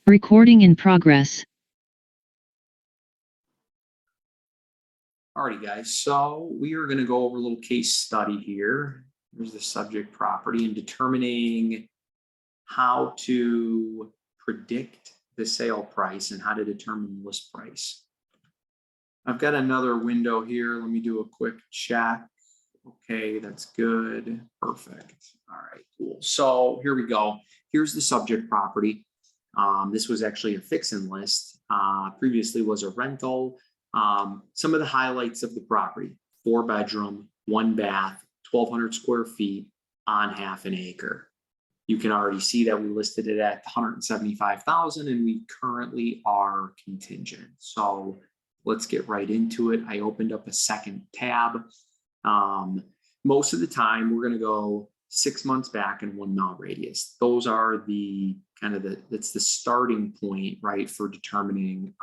Recording in progress. Alrighty, guys, so we are going to go over a little case study here. Here's the subject property and determining how to predict the sale price and how to determine the list price. I've got another window here. Let me do a quick check. Okay, that's good. Perfect. All right, cool. So here we go. Here's the subject property. This was actually a fix-and list. Previously was a rental. Some of the highlights of the property: 4-bedroom, 1 bath, 1,200 square feet on half an acre. You can already see that we listed it at 175,000 and we currently are contingent. So let's get right into it. I opened up a second tab. Most of the time we're going to go 6 months back and 1 mile radius. Those are the that's the starting point, right, for determining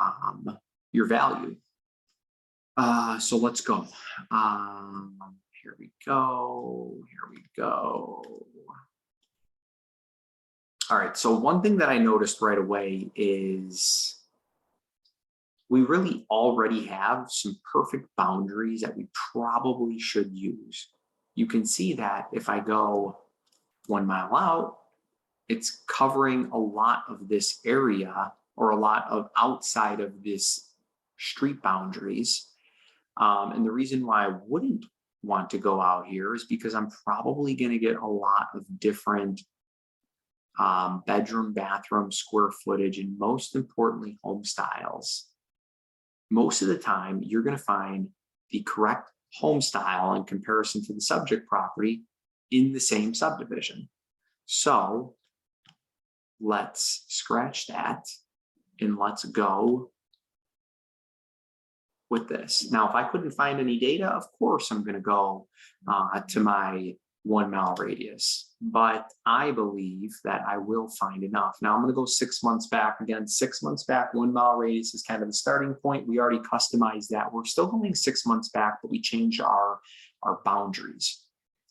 your value. So let's go. Here we go. All right, so one thing that I noticed right away is we really already have some perfect boundaries that we probably should use. You can see that if I go 1 mile out, it's covering a lot of this area or a lot of outside of this street boundaries. And the reason why I wouldn't want to go out here is because I'm probably going to get a lot of different bedroom, bathroom, square footage, and most importantly, home styles. Most of the time, you're going to find the correct home style in comparison to the subject property in the same subdivision. So let's scratch that and let's go with this. Now, if I couldn't find any data, of course, I'm going to go to my 1 mile radius, but I believe that I will find enough. Now I'm going to go 6 months back. Again, 6 months back, 1 mile radius is kind of the starting point. We already customized that. We're still going 6 months back, but we changed our boundaries.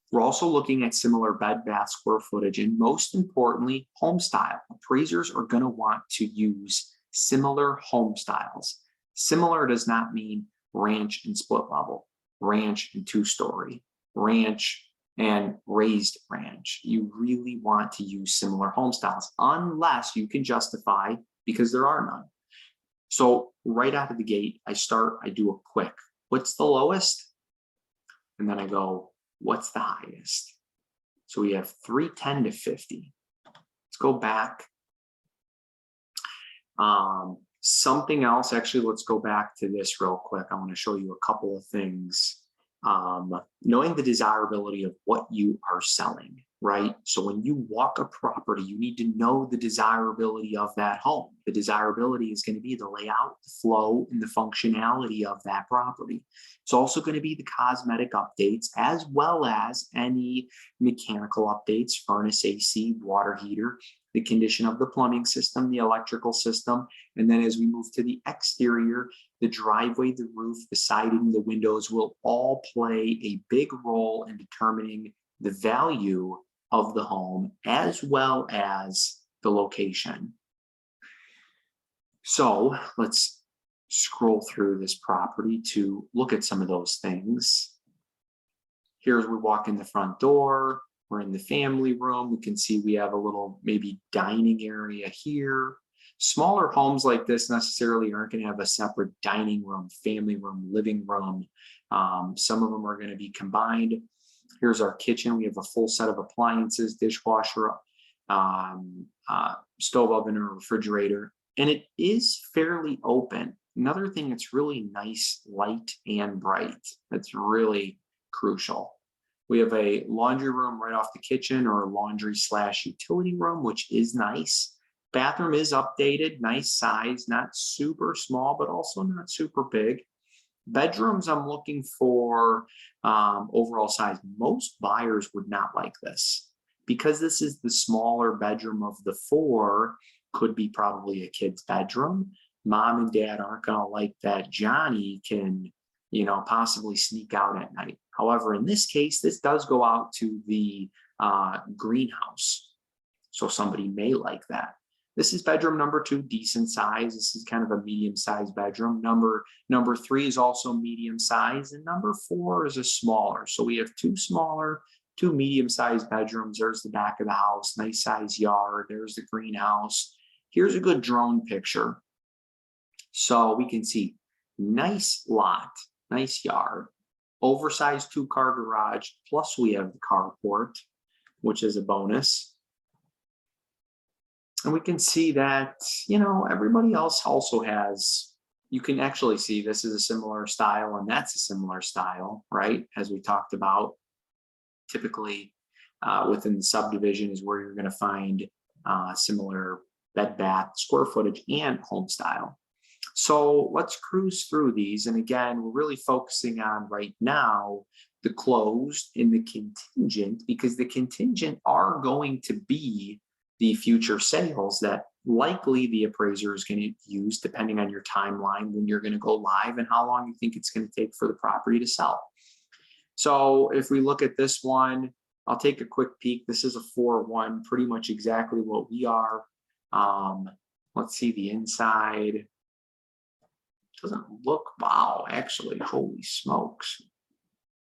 We're also looking at similar bed, bath, square footage, and most importantly, home style. Appraisers are going to want to use similar home styles. Similar does not mean ranch and split level, ranch and 2-story, ranch and raised ranch. You really want to use similar home styles unless you can justify, because there are none. So right out of the gate, I do a quick, what's the lowest? And then I go, what's the highest? So we have 310 to 50. Let's go back. Something else, actually, let's go back to this real quick. I want to show you a couple of things. Knowing the desirability of what you are selling, right? So when you walk a property, you need to know the desirability of that home. The desirability is going to be the layout, the flow, and the functionality of that property. It's also going to be the cosmetic updates, as well as any mechanical updates: furnace, AC, water heater, the condition of the plumbing system, the electrical system. And then as we move to the exterior, the driveway, the roof, the siding, the windows will all play a big role in determining the value of the home, as well as the location. So let's scroll through this property to look at some of those things. Here's we walk in the front door. We're in the family room. We can see we have a little maybe dining area here. Smaller homes like this necessarily aren't going to have a separate dining room, family room, living room. Some of them are going to be combined. Here's our kitchen. We have a full set of appliances: dishwasher, stove, oven, or refrigerator. And it is fairly open. Another thing that's really nice, light and bright. That's really crucial. We have a laundry room right off the kitchen, or a laundry/utility room, which is nice. Bathroom is updated, nice size, not super small, but also not super big. Bedrooms, I'm looking for overall size. Most buyers would not like this because this is the smaller bedroom of the 4. Could be probably a kid's bedroom. Mom and dad aren't going to like that Johnny can, possibly sneak out at night. However, in this case, this does go out to the greenhouse. So somebody may like that. This is bedroom number 2, decent size. This is kind of a medium-sized bedroom. Number 3 is also medium size, and number 4 is a smaller. So we have 2 smaller, 2 medium-sized bedrooms. There's the back of the house, nice size yard. There's the greenhouse. Here's a good drone picture. So we can see nice lot, nice yard, oversized 2-car garage, plus we have the carport, which is a bonus. And we can see that, everybody else also has, you can actually see this is a similar style and that's a similar style, right? As we talked about, typically within the subdivision is where you're going to find similar bed, bath, square footage, and home style. So let's cruise through these. And again, we're really focusing on right now the closed and the contingent, because the contingent are going to be the future sales that likely the appraiser is going to use depending on your timeline when you're going to go live and how long you think it's going to take for the property to sell. So if we look at this one, I'll take a quick peek. This is a 4-1, pretty much exactly what we are. Let's see the inside. Doesn't look, wow, actually, holy smokes.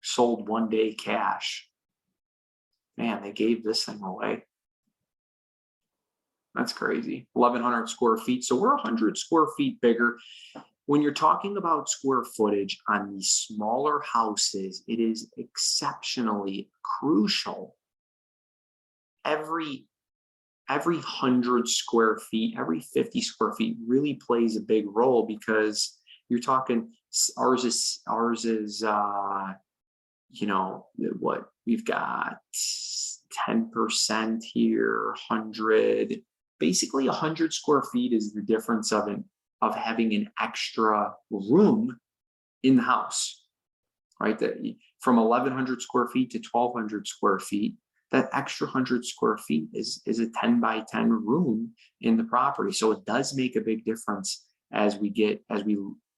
Sold 1 day cash. Man, they gave this thing away. That's crazy. 1,100 square feet. So we're 100 square feet bigger. When you're talking about square footage on these smaller houses, it is exceptionally crucial. Every 100 square feet, every 50 square feet really plays a big role, because you're talking, ours is what we've got 10% here, 100. Basically 100 square feet is the difference of having an extra room in the house, right? That from 1,100 square feet to 1,200 square feet, that extra 100 square feet is a 10 by 10 room in the property. So it does make a big difference as we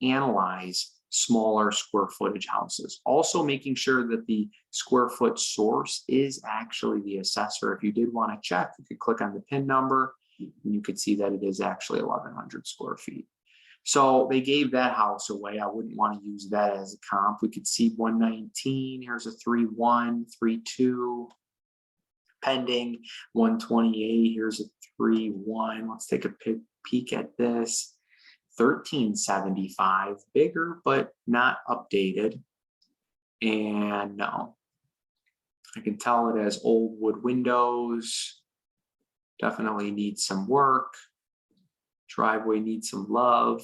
analyze smaller square footage houses. Also making sure that the square foot source is actually the assessor. If you did want to check, you could click on the PIN number and you could see that it is actually 1,100 square feet. So they gave that house away. I wouldn't want to use that as a comp. We could see 119. Here's a 3-1, 3-2. Pending 128. Here's a 3-1. Let's take a peek at this. 1375, bigger but not updated. And no, I can tell it has old wood windows. Definitely needs some work. Driveway needs some love.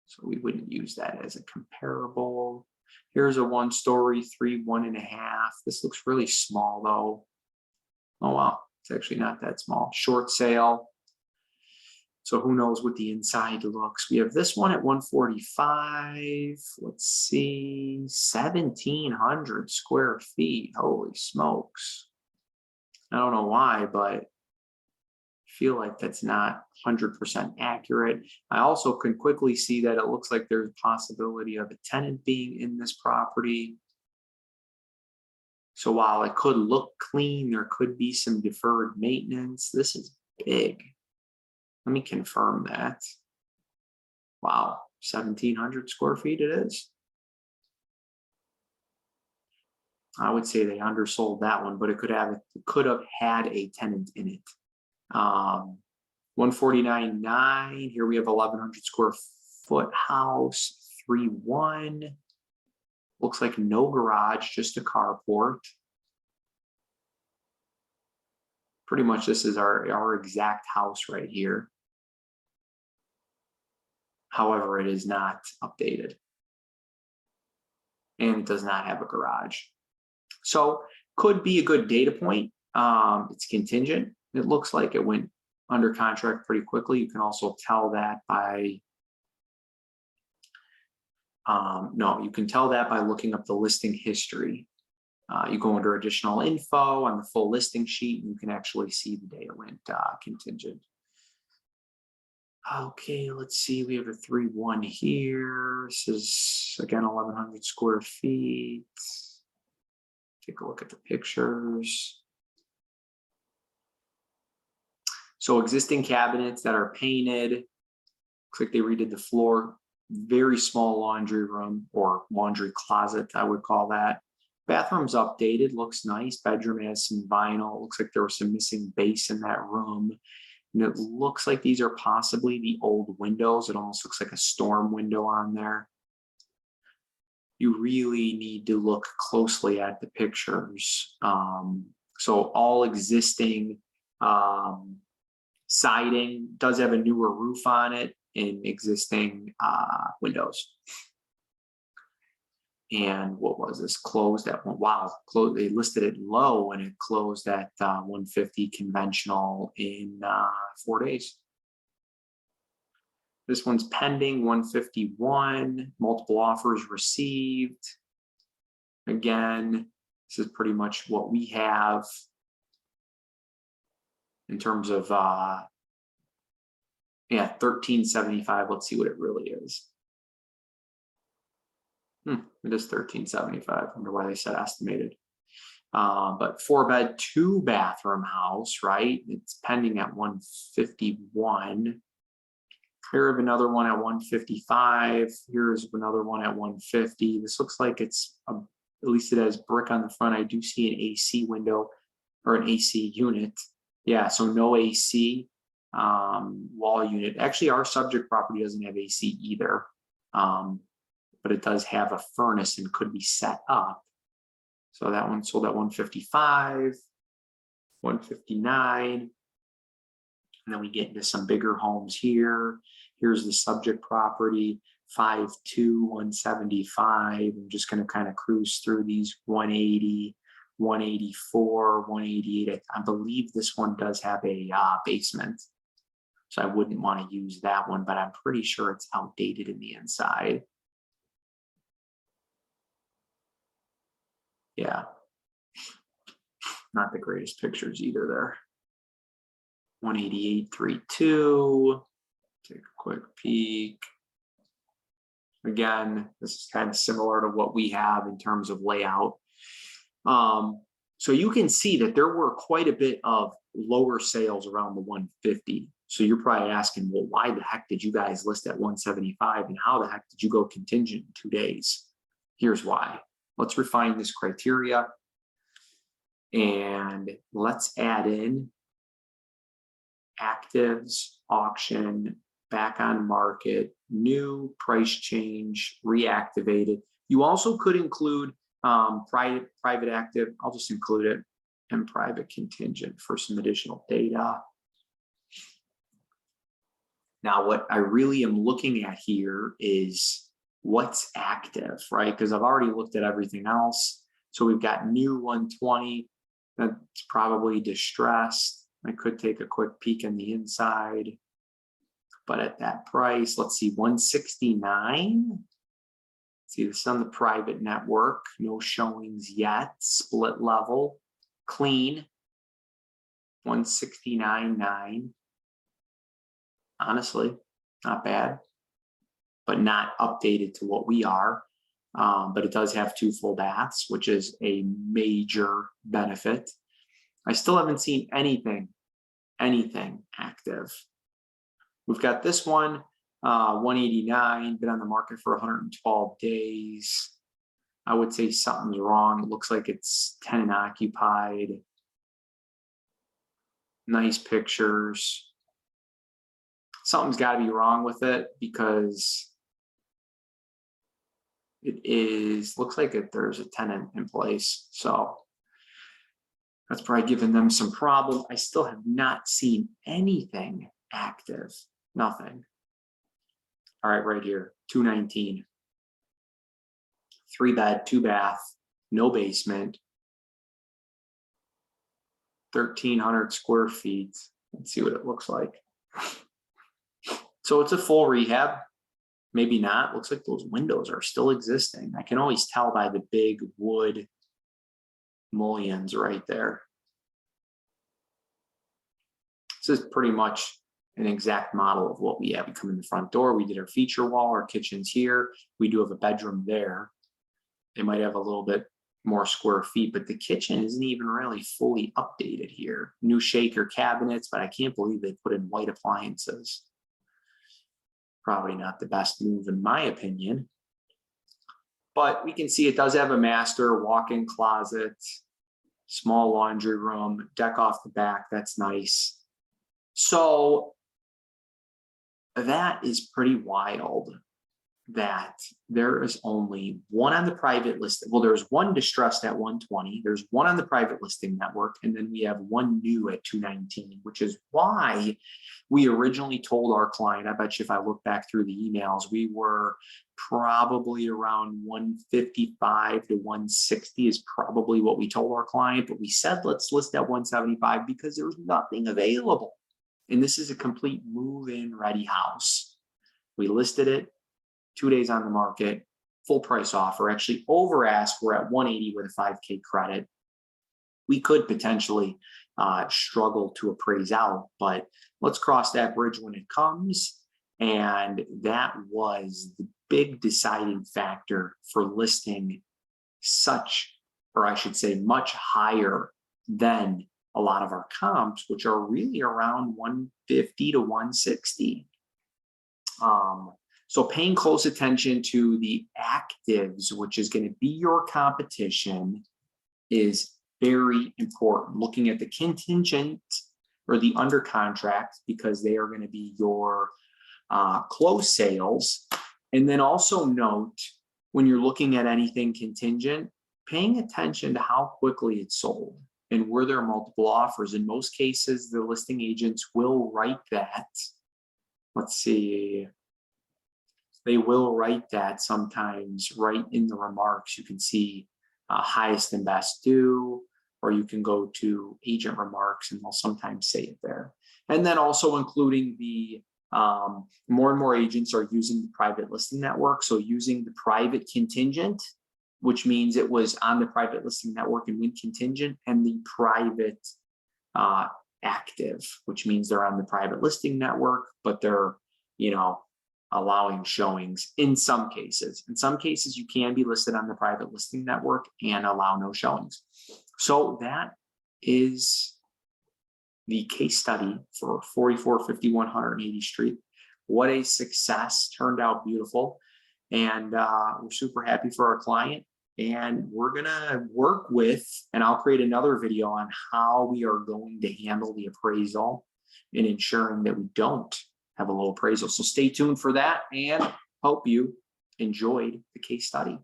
So we wouldn't use that as a comparable. Here's a 1-story, 1.5. This looks really small though. Oh, wow. It's actually not that small. Short sale. So who knows what the inside looks. We have this one at 145. Let's see. 1,700 square feet. Holy smokes. I don't know why, but I feel like that's not 100% accurate. I also can quickly see that it looks like there's a possibility of a tenant being in this property. So while it could look clean, there could be some deferred maintenance. This is big. Let me confirm that. Wow, 1,700 square feet it is. I would say they undersold that one, but it could have had a tenant in it. 149.9. Here we have 1,100 square foot house, 3-1. Looks like no garage, just a carport. Pretty much this is our exact house right here. However, it is not updated. And it does not have a garage. So could be a good data point. It's contingent. It looks like it went under contract pretty quickly. You can also tell that by you can tell that by looking up the listing history. You go under additional info on the full listing sheet, and you can actually see the day it went contingent. Okay, let's see. We have a 3-1 here. This is again 1,100 square feet. Take a look at the pictures. So existing cabinets that are painted, looks like they redid the floor, very small laundry room or laundry closet, I would call that. Bathroom's updated, looks nice. Bedroom has some vinyl. Looks like there was some missing base in that room. And it looks like these are possibly the old windows. It almost looks like a storm window on there. You really need to look closely at the pictures. So all existing siding does have a newer roof on it and existing windows. And what was this? Closed at one. Wow, they listed it low and it closed at 150 conventional in 4 days. This one's pending 151, multiple offers received. Again, this is pretty much what we have in terms of, 1375. Let's see what it really is. It is 1375. I wonder why they said estimated. But 4-bed, 2-bathroom house, right? It's pending at 151. Here we have another one at 155. Here's another one at 150. This looks like it's, at least it has brick on the front. I do see an AC window or an AC unit. Yeah, so no AC wall unit. Actually, our subject property doesn't have AC either. But it does have a furnace and could be set up. So that one sold at 155, 159. And then we get into some bigger homes here. Here's the subject property, 52, 175. I'm just going to kind of cruise through these 180, 184, 188. I believe this one does have a basement. So I wouldn't want to use that one, but I'm pretty sure it's outdated in the inside. Yeah, not the greatest pictures either there. 188.32. Take a quick peek. Again, this is kind of similar to what we have in terms of layout. So you can see that there were quite a bit of lower sales around the 150. So you're probably asking, well, why the heck did you guys list at 175 and how the heck did you go contingent in 2 days? Here's why. Let's refine this criteria and let's add in actives, auction, back on market, new, price change, reactivated. You also could include private active. I'll just include it, and private contingent for some additional data. Now, what I really am looking at here is what's active, right? Because I've already looked at everything else. So we've got new 120, that's probably distressed. I could take a quick peek in the inside, but at that price, let's see, 169. See this on the private network, no showings yet, split level, clean, 169.9. Honestly, not bad, but not updated to what we are. But it does have 2 full baths, which is a major benefit. I still haven't seen anything active. We've got this one, 189, been on the market for 112 days. I would say something's wrong. It looks like it's tenant occupied. Nice pictures. Something's got to be wrong with it because looks like there's a tenant in place. So that's probably giving them some problems. I still have not seen anything active, nothing. All right, right here, 219. 3-bed, 2-bath, no basement, 1,300 square feet. Let's see what it looks like. So it's a full rehab. Maybe not. Looks like those windows are still existing. I can always tell by the big wood mullions right there. This is pretty much an exact model of what we have. We come in the front door, we did our feature wall, our kitchen's here. We do have a bedroom there. They might have a little bit more square feet, but the kitchen isn't even really fully updated here. New shaker cabinets, but I can't believe they put in white appliances. Probably not the best move in my opinion. But we can see it does have a master walk-in closet, small laundry room, deck off the back. That's nice. So that is pretty wild that there is only one on the private listing. Well, there's one distressed at 120. There's one on the private listing network. And then we have one new at 219, which is why we originally told our client, I bet you if I look back through the emails, we were probably around 155 to 160 is probably what we told our client. But we said, let's list at 175 because there was nothing available. And this is a complete move-in ready house. We listed it 2 days on the market, full price offer, actually over ask. We're at 180 with a 5K credit. We could potentially struggle to appraise out, but let's cross that bridge when it comes. And that was the big deciding factor for listing such, or I should say much higher than a lot of our comps, which are really around 150 to 160. So paying close attention to the actives, which is going to be your competition, is very important. Looking at the contingent or the under contract, because they are going to be your closed sales. And then also note when you're looking at anything contingent, paying attention to how quickly it's sold and were there multiple offers. In most cases, the listing agents will write that. Let's see. They will write that sometimes right in the remarks. You can see highest and best due, or you can go to agent remarks and they'll sometimes say it there. And then also including the more and more agents are using the private listing network. So using the private contingent, which means it was on the private listing network and went contingent, and the private active, which means they're on the private listing network, but they're, allowing showings in some cases. In some cases, you can be listed on the private listing network and allow no showings. So that is the case study for 4451 180th Street. What a success. Turned out beautiful. And we're super happy for our client. And we're going to work with, and I'll create another video on how we are going to handle the appraisal and ensuring that we don't have a low appraisal. So stay tuned for that and hope you enjoyed the case study.